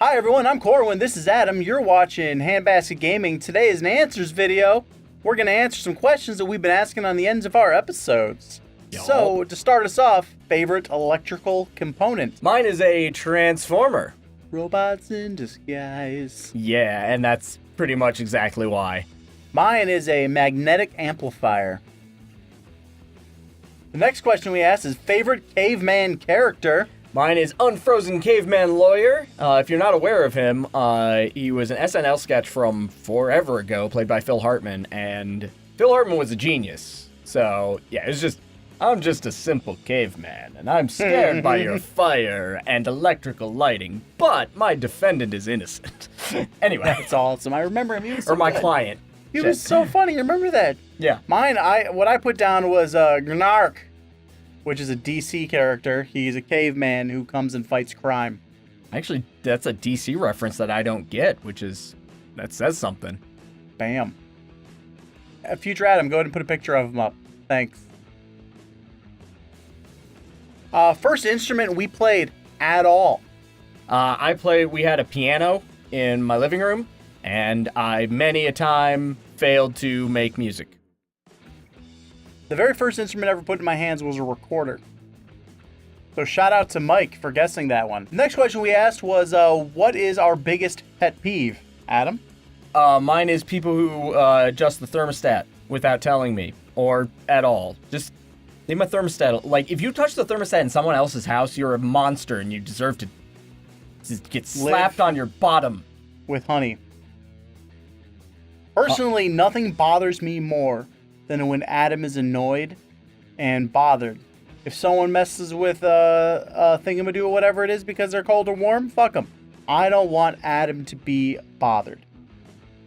Hi everyone, I'm Corwin, this is Adam, you're watching HandbasketGaming. Today is an answers video. We're going to answer some questions that we've been asking on the ends of our episodes. So, to start us off, favorite electrical component? Mine is a transformer. Robots in disguise. Yeah, and that's pretty much exactly why. Mine is a magnetic amplifier. The next question we asked is favorite caveman character? Mine is Unfrozen Caveman Lawyer. If you're not aware of him, he was an SNL sketch from forever ago, played by Phil Hartman, and Phil Hartman was a genius. So, yeah, I'm just a simple caveman, and I'm scared by your fire and electrical lighting, but my defendant is innocent. Anyway. That's awesome. I remember him. He was so Or my good. client. He was so funny. Remember that? Yeah. Mine, what I put down was Gnark, which is a DC character. He's a caveman who comes and fights crime. Actually, that's a DC reference that I don't get, that says something. Bam. Future Adam, go ahead and put a picture of him up. Thanks. First instrument we played at all. We had a piano in my living room, and I many a time failed to make music. The very first instrument I ever put in my hands was a recorder. So shout out to Mike for guessing that one. The next question we asked was, what is our biggest pet peeve? Adam? Mine is people who adjust the thermostat without telling me, or at all. Just leave my thermostat. Like, if you touch the thermostat in someone else's house, you're a monster, and you deserve to get slapped on your bottom. With honey. Personally, nothing bothers me more than when Adam is annoyed and bothered. If someone messes with a thingamadoo or whatever it is because they're cold or warm, fuck them. I don't want Adam to be bothered.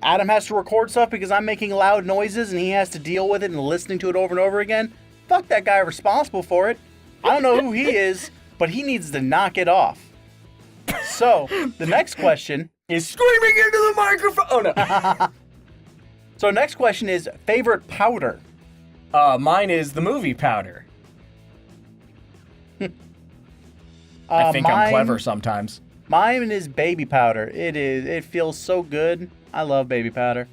Adam has to record stuff because I'm making loud noises and he has to deal with it and listening to it over and over again. Fuck that guy responsible for it. I don't know who he is, but he needs to knock it off. So, the next question is screaming into the microphone. Oh, no. So next question is favorite powder. Mine is the movie powder. I think I'm clever sometimes. Mine is baby powder. It feels so good. I love baby powder.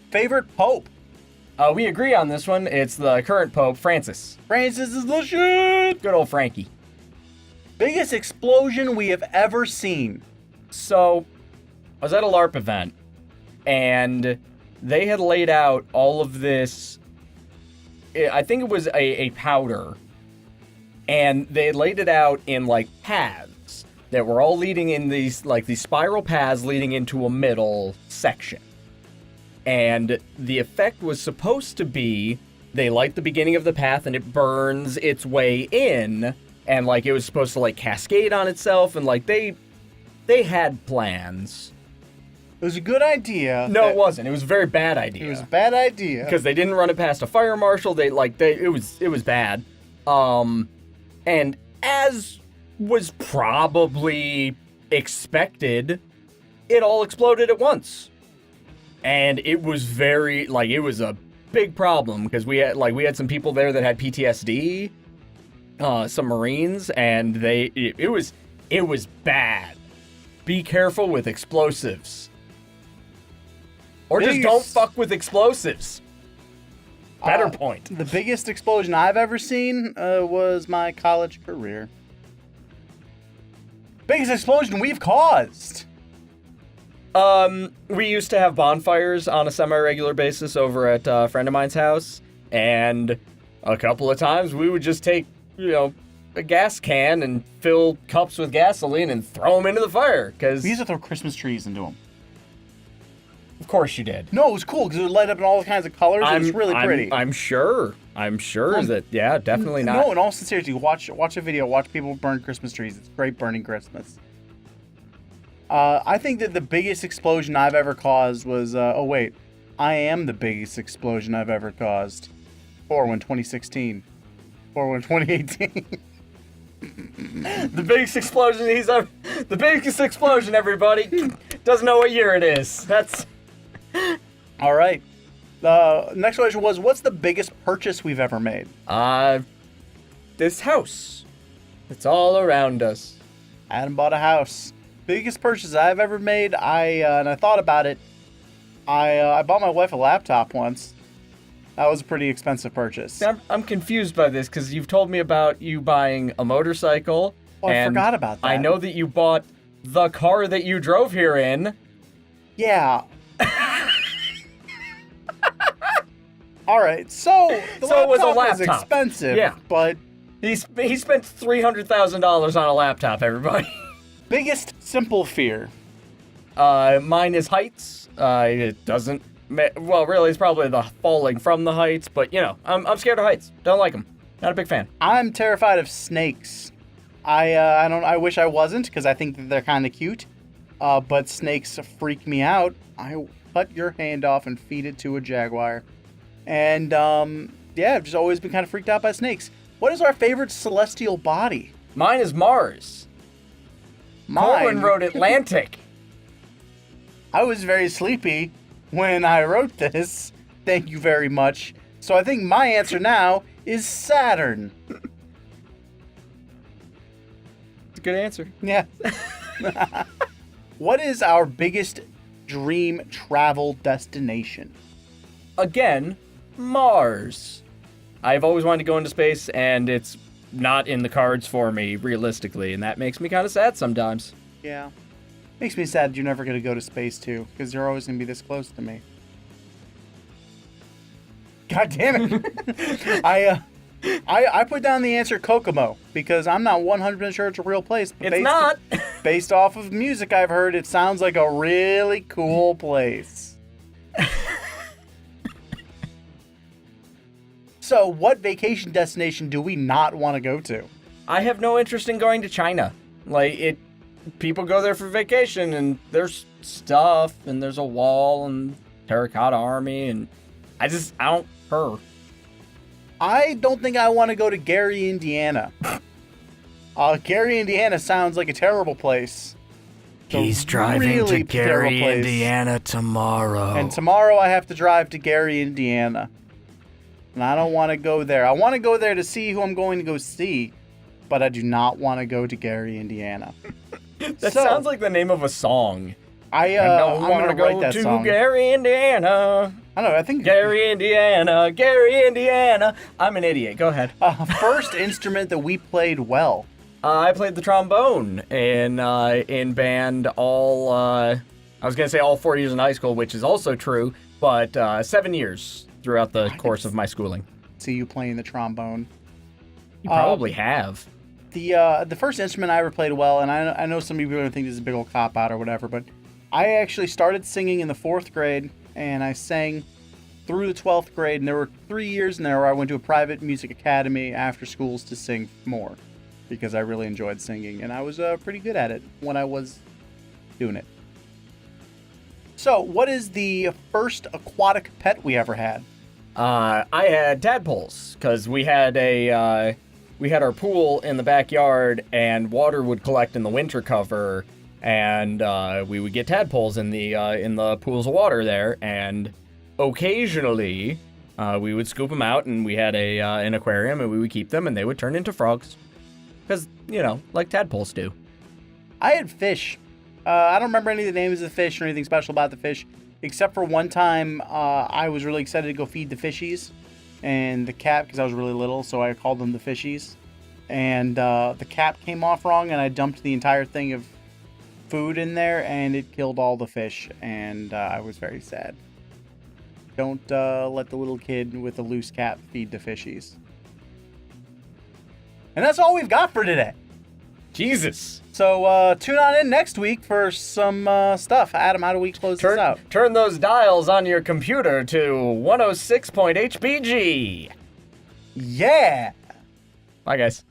Favorite pope. We agree on this one. It's the current Pope, Francis. Francis is the shit. Good old Frankie. Biggest explosion we have ever seen. So, I was at a LARP event, and they had laid out all of this, I think it was a powder, and they had laid it out in, like, paths that were all leading in these spiral paths leading into a middle section. And the effect was supposed to be, they light the beginning of the path and it burns its way in. And, like, it was supposed to, like, cascade on itself, and, like, they had plans. It was a good idea. No, it wasn't. It was a very bad idea. It was a bad idea. Because they didn't run it past a fire marshal. It was bad. And as was probably expected, it all exploded at once. And it was it was a big problem, because we had some people there that had PTSD. Some Marines, and it was bad. Be careful with explosives. Or just don't fuck with explosives. Better point. The biggest explosion I've ever seen was my college career. Biggest explosion we've caused. We used to have bonfires on a semi-regular basis over at a friend of mine's house, and a couple of times we would just take a gas can and fill cups with gasoline and throw them into the fire. Because we used to throw Christmas trees into them. Of course you did. No, it was cool because it would light up in all kinds of colors. It was really pretty. I'm sure that, yeah, definitely not. No, in all sincerity, watch a video. Watch people burn Christmas trees. It's great burning Christmas. I think that the biggest explosion I've ever caused was, I am the biggest explosion I've ever caused. Corwin 2016. Corwin 2018. The biggest explosion, everybody. Doesn't know what year it is. That's... All right. Next question was, what's the biggest purchase we've ever made? this house. It's all around us. Adam bought a house. Biggest purchase I've ever made. And I thought about it. I bought my wife a laptop once. That was a pretty expensive purchase. I'm confused by this because you've told me about you buying a motorcycle. Oh, I forgot about that. I know that you bought the car that you drove here in. Yeah. All right, so the So it was a laptop is laptop. expensive, Yeah. but He spent $300,000 on a laptop, everybody. biggest simple fear. Mine is heights. It doesn't... Well, really, it's probably the falling from the heights, but, you know, I'm scared of heights. Don't like them. Not a big fan. I'm terrified of snakes. I wish I wasn't, because I think that they're kind of cute. But snakes freak me out. I cut your hand off and feed it to a jaguar. And, yeah, I've just always been kind of freaked out by snakes. What is our favorite celestial body? Mine is Mars. Corwin wrote Atlantic. I was very sleepy when I wrote this. Thank you very much. So I think my answer now is Saturn. It's a good answer. Yeah. What is our biggest dream travel destination? Again, Mars. I've always wanted to go into space, and it's not in the cards for me, realistically, and that makes me kind of sad sometimes. Yeah. Makes me sad you're never going to go to space, too, because you're always going to be this close to me. God damn it. I put down the answer Kokomo, because I'm not 100% sure it's a real place. But It's not! Based off of music I've heard, it sounds like a really cool place. So, what vacation destination do we not want to go to? I have no interest in going to China. People go there for vacation, and there's stuff, and there's a wall, and terracotta army, and I don't care. I don't think I want to go to Gary, Indiana. Gary, Indiana sounds like a terrible place. He's driving to Gary, Indiana tomorrow. And tomorrow I have to drive to Gary, Indiana. And I don't want to go there. I want to go there to see who I'm going to go see, but I do not want to go to Gary, Indiana. That sounds like the name of a song. I'm going to write that song. Gary, Indiana. I don't know, I think... Gary, Indiana. Gary, Indiana. I'm an idiot. Go ahead. First instrument that we played well. I played the trombone in band all, I was going to say all 4 years in high school, which is also true, but 7 years throughout the course of my schooling. See you playing the trombone. You probably have. The first instrument I ever played well, and I know some people are going to think this is a big old cop-out or whatever, but I actually started singing in the 4th grade, and I sang through the 12th grade, and there were 3 years in there where I went to a private music academy after schools to sing more, because I really enjoyed singing, and I was pretty good at it when I was doing it. So, what is the first aquatic pet we ever had? I had tadpoles, because we had our pool in the backyard, and water would collect in the winter cover, and we would get tadpoles in the pools of water there, and occasionally we would scoop them out, and we had an aquarium, and we would keep them, and they would turn into frogs, because, you know, like tadpoles do. I had fish. I don't remember any of the names of the fish or anything special about the fish, except for one time I was really excited to go feed the fishies and the cap, because I was really little, so I called them the fishies. And the cap came off wrong, and I dumped the entire thing of food in there, and it killed all the fish, and I was very sad. Don't let the little kid with the loose cap feed the fishies. And that's all we've got for today. Jesus. So tune on in next week for some stuff. Adam, how do we close this out? Turn those dials on your computer to 106.HBG. Yeah. Bye, guys.